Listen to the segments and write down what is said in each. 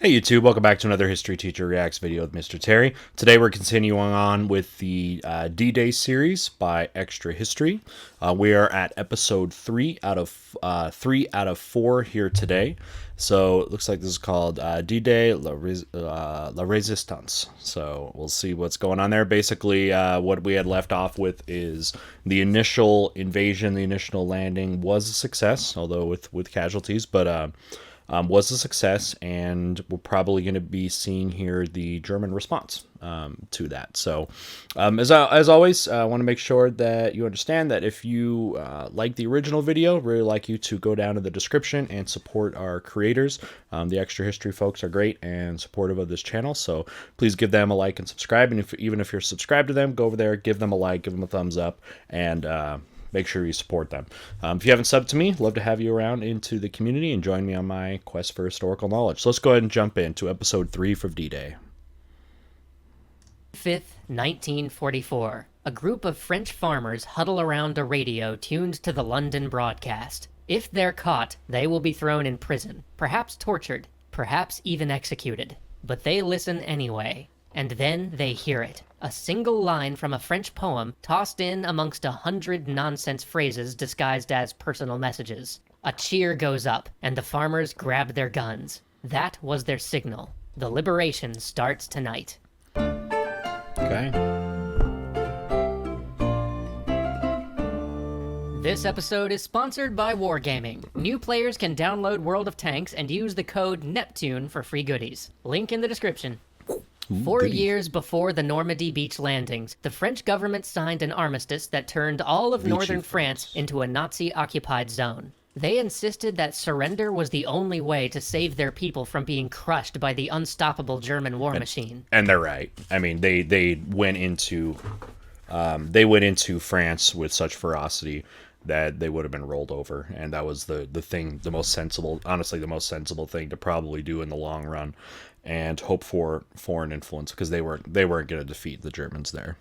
Hey YouTube, welcome back to another History Teacher Reacts video with Mr. Terry. Today we're continuing on with the D-Day series by Extra History. We are at episode 3 out of 4 here today. So it looks like this is called D-Day La Résistance. So we'll see what's going on there. Basically, what we had left off with is the initial invasion, the initial landing was a success, although with casualties, but was a success, and we're probably going to be seeing here the German response to that. So, as always, I want to make sure that you understand that if you like the original video, really like you to go down to the description and support our creators. The Extra History folks are great and supportive of this channel, so please give them a like and subscribe. And even if you're subscribed to them, go over there, give them a like, give them a thumbs up, and make sure you support them. If you haven't subbed to me, love to have you around into the community and join me on my quest for historical knowledge. So let's go ahead and jump into episode 3 for D-Day. 5th, 1944. A group of French farmers huddle around a radio tuned to the London broadcast. If they're caught, they will be thrown in prison, perhaps tortured, perhaps even executed. But they listen anyway. And then they hear it. A single line from a French poem tossed in amongst 100 nonsense phrases disguised as personal messages. A cheer goes up, and the farmers grab their guns. That was their signal. The liberation starts tonight. Okay. This episode is sponsored by Wargaming. New players can download World of Tanks and use the code NEPTUNE for free goodies. Link in the description. 4 years before the Normandy beach landings, the French government signed an armistice that turned all of northern France into a Nazi-occupied zone. They insisted that surrender was the only way to save their people from being crushed by the unstoppable German war machine. And they're right. I mean, they went into France with such ferocity that they would have been rolled over, and that was the most sensible thing to probably do in the long run, and hope for foreign influence, because they weren't going to defeat the Germans there.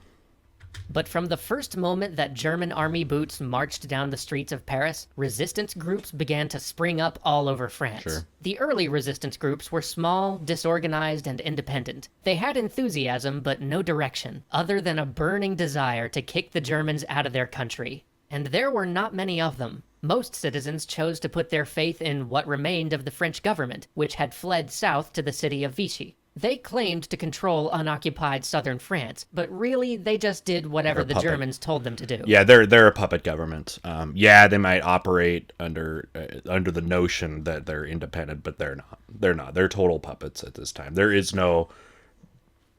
But from the first moment that German army boots marched down the streets of Paris, resistance groups began to spring up all over France. Sure. The early resistance groups were small, disorganized, and independent. They had enthusiasm, but no direction, other than a burning desire to kick the Germans out of their country. And there were not many of them. Most citizens chose to put their faith in what remained of the French government, which had fled south to the city of Vichy. They claimed to control unoccupied southern France, but really they just did whatever the Germans told them to do. Yeah, they're a puppet government. Yeah, they might operate under the notion that they're independent, but they're not. They're not. They're total puppets at this time. There is no.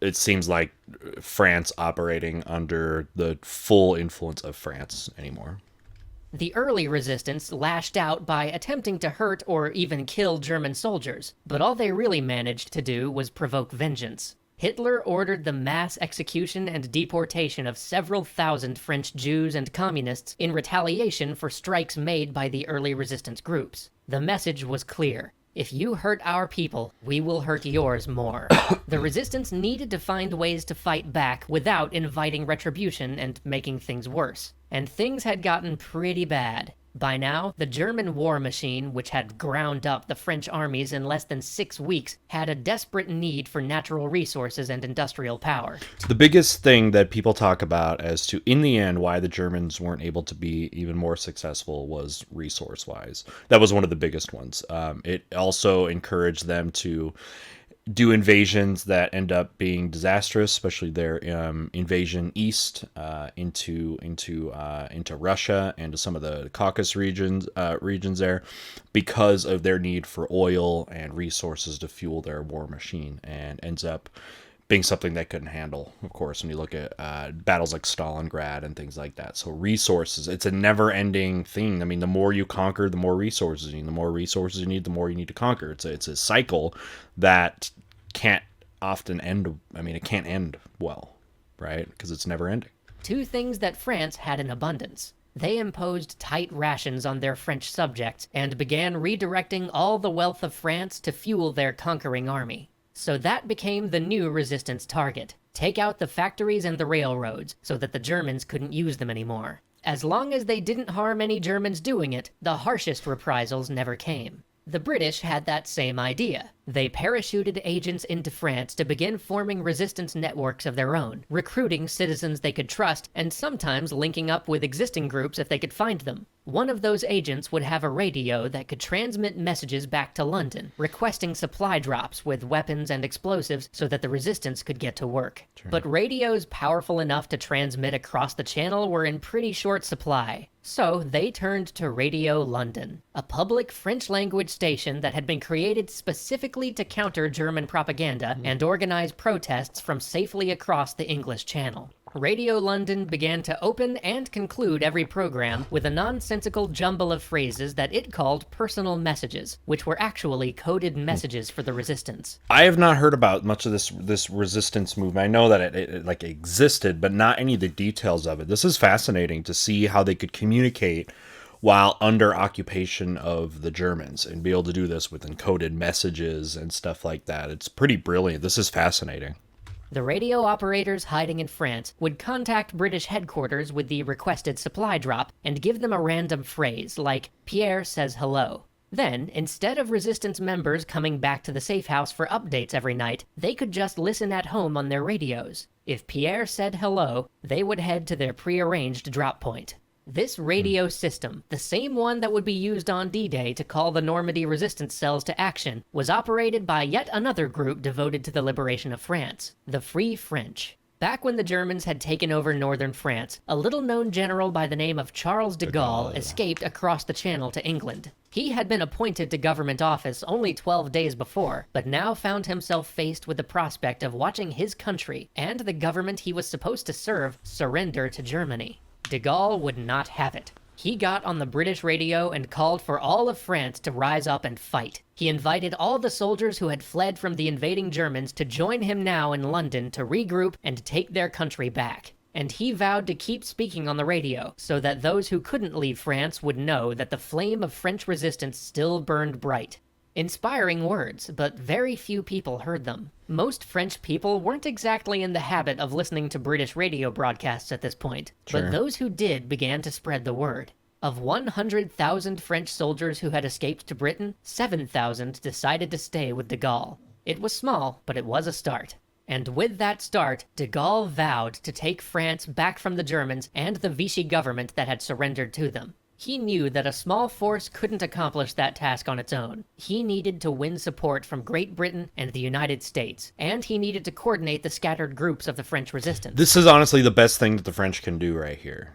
It seems like France operating under the full influence of France anymore. The early resistance lashed out by attempting to hurt or even kill German soldiers, but all they really managed to do was provoke vengeance. Hitler ordered the mass execution and deportation of several thousand French Jews and communists in retaliation for strikes made by the early resistance groups. The message was clear. If you hurt our people, we will hurt yours more. The resistance needed to find ways to fight back without inviting retribution and making things worse. And things had gotten pretty bad. By now, the German war machine, which had ground up the French armies in less than 6 weeks, had a desperate need for natural resources and industrial power. The biggest thing that people talk about as to, in the end, why the Germans weren't able to be even more successful was resource-wise. That was one of the biggest ones. It also encouraged them to do invasions that end up being disastrous, especially their invasion east into Russia and to some of the Caucasus regions there, because of their need for oil and resources to fuel their war machine, and ends up being something they couldn't handle, of course, when you look at battles like Stalingrad and things like that. So resources, it's a never-ending thing. I mean, the more you conquer, the more resources you need. The more resources you need, the more you need to conquer. It's a cycle that can't often end. I mean, it can't end well, right? Because it's never-ending. Two things that France had in abundance. They imposed tight rations on their French subjects and began redirecting all the wealth of France to fuel their conquering army. So that became the new resistance target. Take out the factories and the railroads so that the Germans couldn't use them anymore. As long as they didn't harm any Germans doing it, the harshest reprisals never came. The British had that same idea. They parachuted agents into France to begin forming resistance networks of their own, recruiting citizens they could trust, and sometimes linking up with existing groups if they could find them. One of those agents would have a radio that could transmit messages back to London, requesting supply drops with weapons and explosives so that the resistance could get to work. Sure. But radios powerful enough to transmit across the channel were in pretty short supply. So they turned to Radio London, a public French-language station that had been created specifically to counter German propaganda and organize protests from safely across the English Channel. Radio London began to open and conclude every program with a nonsensical jumble of phrases that it called personal messages, which were actually coded messages for the resistance. I have not heard about much of this resistance movement. I know that it like existed, but not any of the details of it. This is fascinating to see how they could communicate while under occupation of the Germans and be able to do this with encoded messages and stuff like that. It's pretty brilliant. This is fascinating. The radio operators hiding in France would contact British headquarters with the requested supply drop and give them a random phrase like, "Pierre says hello." Then, instead of resistance members coming back to the safe house for updates every night, they could just listen at home on their radios. If Pierre said hello, they would head to their prearranged drop point. This radio system, the same one that would be used on D-Day to call the Normandy resistance cells to action, was operated by yet another group devoted to the liberation of France, the Free French. Back when the Germans had taken over northern France, a little-known general by the name of Charles de Gaulle escaped across the Channel to England. He had been appointed to government office only 12 days before, but now found himself faced with the prospect of watching his country and the government he was supposed to serve surrender to Germany. De Gaulle would not have it. He got on the British radio and called for all of France to rise up and fight. He invited all the soldiers who had fled from the invading Germans to join him now in London to regroup and take their country back. And he vowed to keep speaking on the radio so that those who couldn't leave France would know that the flame of French resistance still burned bright. Inspiring words, but very few people heard them. Most French people weren't exactly in the habit of listening to British radio broadcasts at this point, but those who did began to spread the word. Of 100,000 French soldiers who had escaped to Britain, 7,000 decided to stay with de Gaulle. It was small, but it was a start. And with that start, de Gaulle vowed to take France back from the Germans and the Vichy government that had surrendered to them. He knew that a small force couldn't accomplish that task on its own. He needed to win support from Great Britain and the United States, and he needed to coordinate the scattered groups of the French resistance. This is honestly the best thing that the French can do right here.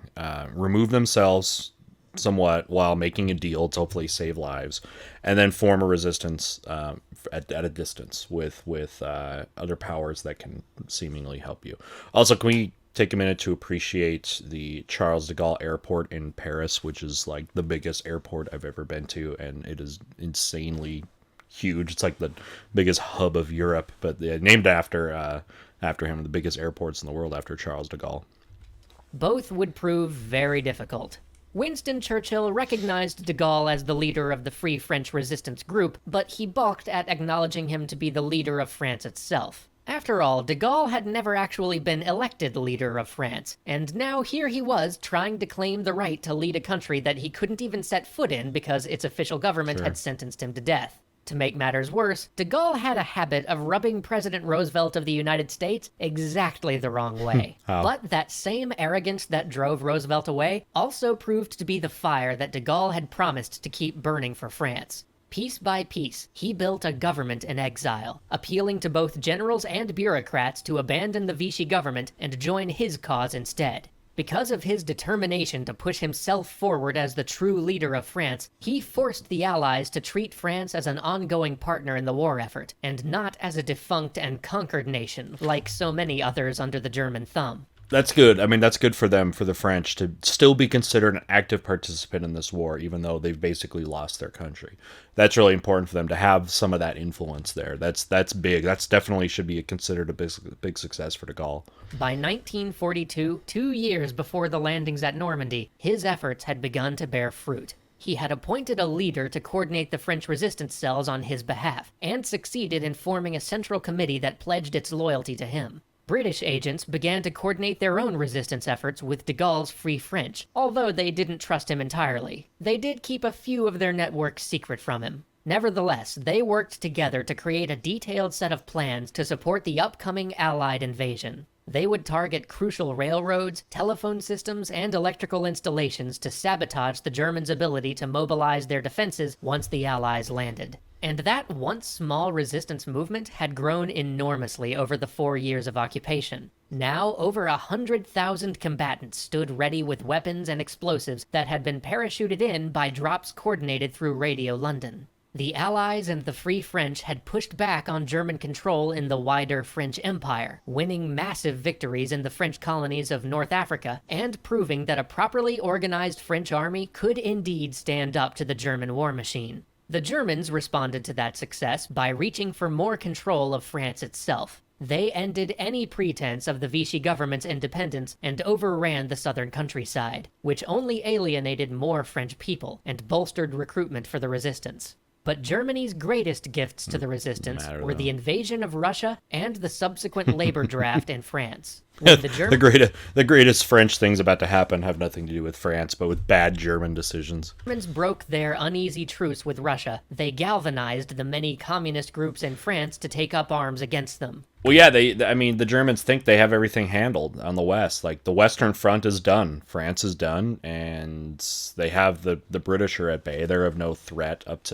Remove themselves somewhat while making a deal to hopefully save lives, and then form a resistance at a distance with other powers that can seemingly help you. Also, can we take a minute to appreciate the Charles de Gaulle Airport in Paris, which is like the biggest airport I've ever been to, and it is insanely huge. It's like the biggest hub of Europe, but named after him, the biggest airports in the world after Charles de Gaulle. Both would prove very difficult. Winston Churchill recognized de Gaulle as the leader of the Free French Resistance group, but he balked at acknowledging him to be the leader of France itself. After all, de Gaulle had never actually been elected leader of France, and now here he was trying to claim the right to lead a country that he couldn't even set foot in because its official government had sentenced him to death. To make matters worse, de Gaulle had a habit of rubbing President Roosevelt of the United States exactly the wrong way. But that same arrogance that drove Roosevelt away also proved to be the fire that de Gaulle had promised to keep burning for France. Piece by piece, he built a government in exile, appealing to both generals and bureaucrats to abandon the Vichy government and join his cause instead. Because of his determination to push himself forward as the true leader of France, he forced the Allies to treat France as an ongoing partner in the war effort, and not as a defunct and conquered nation, like so many others under the German thumb. That's good. I mean, that's good for them, for the French, to still be considered an active participant in this war, even though they've basically lost their country. That's really important for them to have some of that influence there. That's big. That's definitely should be considered a big success for de Gaulle. By 1942, 2 years before the landings at Normandy, his efforts had begun to bear fruit. He had appointed a leader to coordinate the French resistance cells on his behalf, and succeeded in forming a central committee that pledged its loyalty to him. British agents began to coordinate their own resistance efforts with de Gaulle's Free French, although they didn't trust him entirely. They did keep a few of their networks secret from him. Nevertheless, they worked together to create a detailed set of plans to support the upcoming Allied invasion. They would target crucial railroads, telephone systems, and electrical installations to sabotage the Germans' ability to mobilize their defenses once the Allies landed. And that once small resistance movement had grown enormously over the 4 years of occupation. Now, over 100,000 combatants stood ready with weapons and explosives that had been parachuted in by drops coordinated through Radio London. The Allies and the Free French had pushed back on German control in the wider French Empire, winning massive victories in the French colonies of North Africa, and proving that a properly organized French army could indeed stand up to the German war machine. The Germans responded to that success by reaching for more control of France itself. They ended any pretense of the Vichy government's independence and overran the southern countryside, which only alienated more French people and bolstered recruitment for the resistance. But Germany's greatest gifts to the resistance were the invasion of Russia and the subsequent labor draft in France. The greatest French things about to happen have nothing to do with France, but with bad German decisions. Germans broke their uneasy truce with Russia. They galvanized the many communist groups in France to take up arms against them. Well, yeah, the Germans think they have everything handled on the West. Like, the Western Front is done, France is done, and they have the British are at bay. They're of no threat up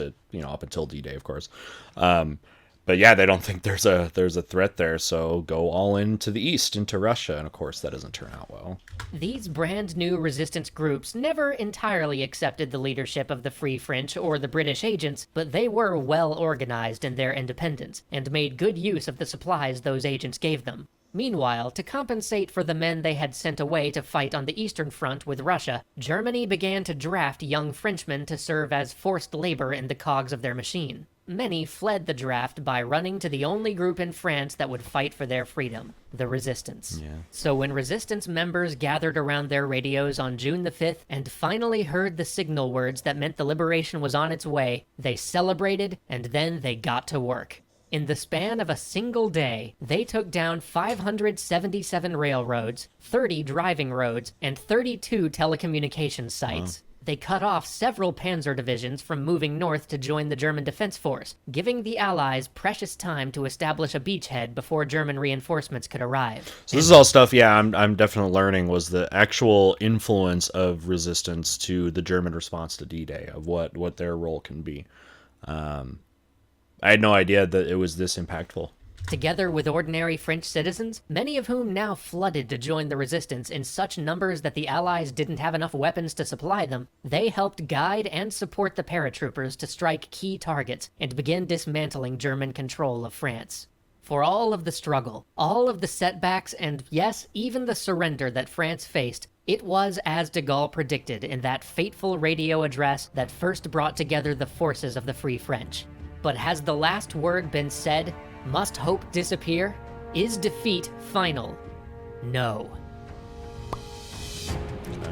until D-Day, of course. But yeah, they don't think there's a threat there, so go all into the east, into Russia, and of course that doesn't turn out well. These brand new resistance groups never entirely accepted the leadership of the Free French or the British agents, but they were well organized in their independence, and made good use of the supplies those agents gave them. Meanwhile, to compensate for the men they had sent away to fight on the Eastern Front with Russia, Germany began to draft young Frenchmen to serve as forced labor in the cogs of their machine. Many fled the draft by running to the only group in France that would fight for their freedom, the Resistance. Yeah. So when Resistance members gathered around their radios on June the 5th and finally heard the signal words that meant the liberation was on its way, they celebrated and then they got to work. In the span of a single day, they took down 577 railroads, 30 driving roads, and 32 telecommunications sites. Wow. They cut off several panzer divisions from moving north to join the German Defense Force, giving the Allies precious time to establish a beachhead before German reinforcements could arrive. So this is all stuff, yeah, I'm definitely learning, was the actual influence of resistance to the German response to D-Day, of what their role can be. I had no idea that it was this impactful. Together with ordinary French citizens, many of whom now flooded to join the resistance in such numbers that the Allies didn't have enough weapons to supply them, they helped guide and support the paratroopers to strike key targets and begin dismantling German control of France. For all of the struggle, all of the setbacks, and yes, even the surrender that France faced, it was as de Gaulle predicted in that fateful radio address that first brought together the forces of the Free French. But has the last word been said? Must hope disappear? Is defeat final? No.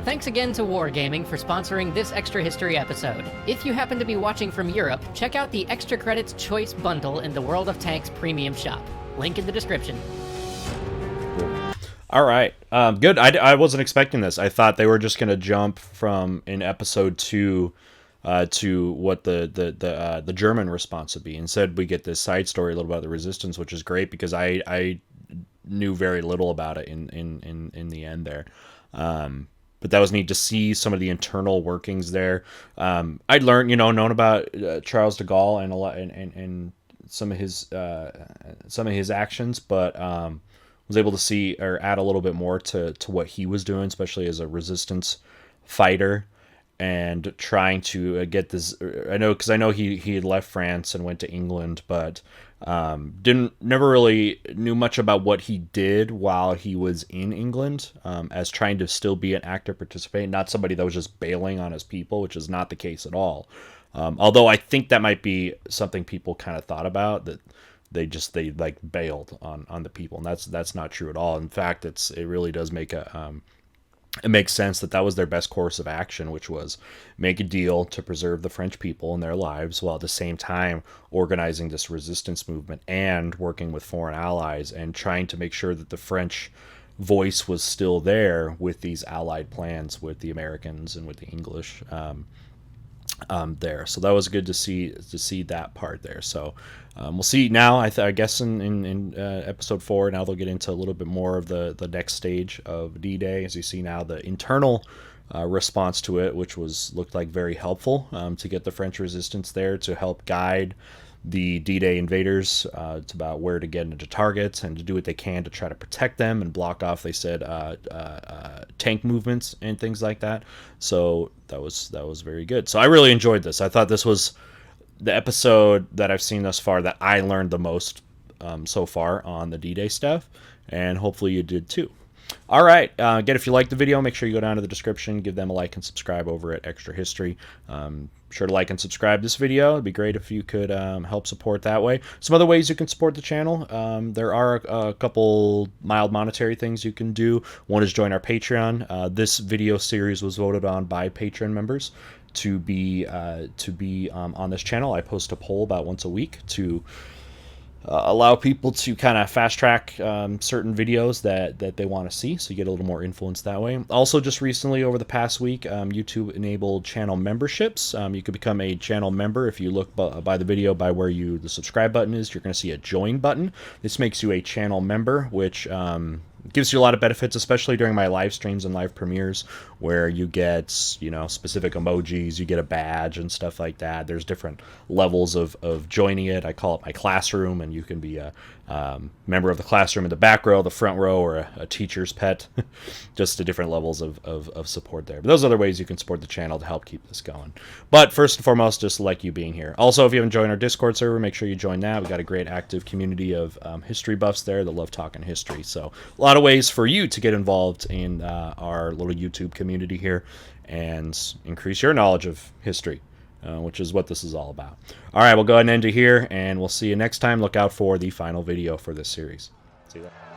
Thanks again to Wargaming for sponsoring this Extra History episode. If you happen to be watching from Europe, check out the Extra Credits Choice Bundle in the World of Tanks Premium Shop. Link in the description. All right. Good. I wasn't expecting this. I thought they were just going to jump from in episode 2 to what the German response would be. Instead, we get this side story a little about the resistance, which is great because I knew very little about it in the end there. But that was neat to see some of the internal workings there. I'd known about Charles de Gaulle and a lot and some of his actions, but was able to see or add a little bit more to what he was doing, especially as a resistance fighter. And trying to get this, I know he had left France and went to England, but never really knew much about what he did while he was in England, as trying to still be an active participant, not somebody that was just bailing on his people, which is not the case at all. Although I think that might be something people kind of thought about, that they bailed on the people, and that's not true at all. In fact, it really does make it makes sense that was their best course of action, which was make a deal to preserve the French people and their lives while at the same time organizing this resistance movement and working with foreign allies and trying to make sure that the French voice was still there with these allied plans with the Americans and with the English. there. So that was good to see that part there. So we'll see now. I guess in episode 4 now they'll get into a little bit more of the next stage of D-Day, as you see now the internal response to it, which looked like very helpful to get the French resistance there to help guide the D-Day invaders. It's about where to get into targets and to do what they can to try to protect them and block off, they said, tank movements and things like that. So that was very good. So I really enjoyed this. I thought this was the episode that I've seen thus far that I learned the most so far on the D-Day stuff, and hopefully you did too. All right. Again, if you like the video, make sure you go down to the description, give them a like and subscribe over at Extra History. Sure to like and subscribe this video. It'd be great if you could help support that way. Some other ways you can support the channel. There are a couple mild monetary things you can do. One is join our Patreon. This video series was voted on by Patreon members to be on this channel. I post a poll about once a week to allow people to kind of fast track certain videos that they want to see, so you get a little more influence that way. Also, just recently over the past week, YouTube enabled channel memberships. You could become a channel member if you look by the video by where the subscribe button is. You're going to see a join button. This makes you a channel member, which gives you a lot of benefits, especially during my live streams and live premieres, where you get, specific emojis, you get a badge and stuff like that. There's different levels of joining it. I call it my classroom, and you can be a member of the classroom in the back row, the front row, or a teacher's pet. Just the different levels of support there. But those are other ways you can support the channel to help keep this going. But first and foremost, just like you being here. Also, if you haven't joined our Discord server, make sure you join that. We've got a great active community of history buffs there that love talking history. So a lot of ways for you to get involved in our little YouTube community here and increase your knowledge of history, which is what this is all about. All right, we'll go ahead and end it here, and we'll see you next time. Look out for the final video for this series. See you then.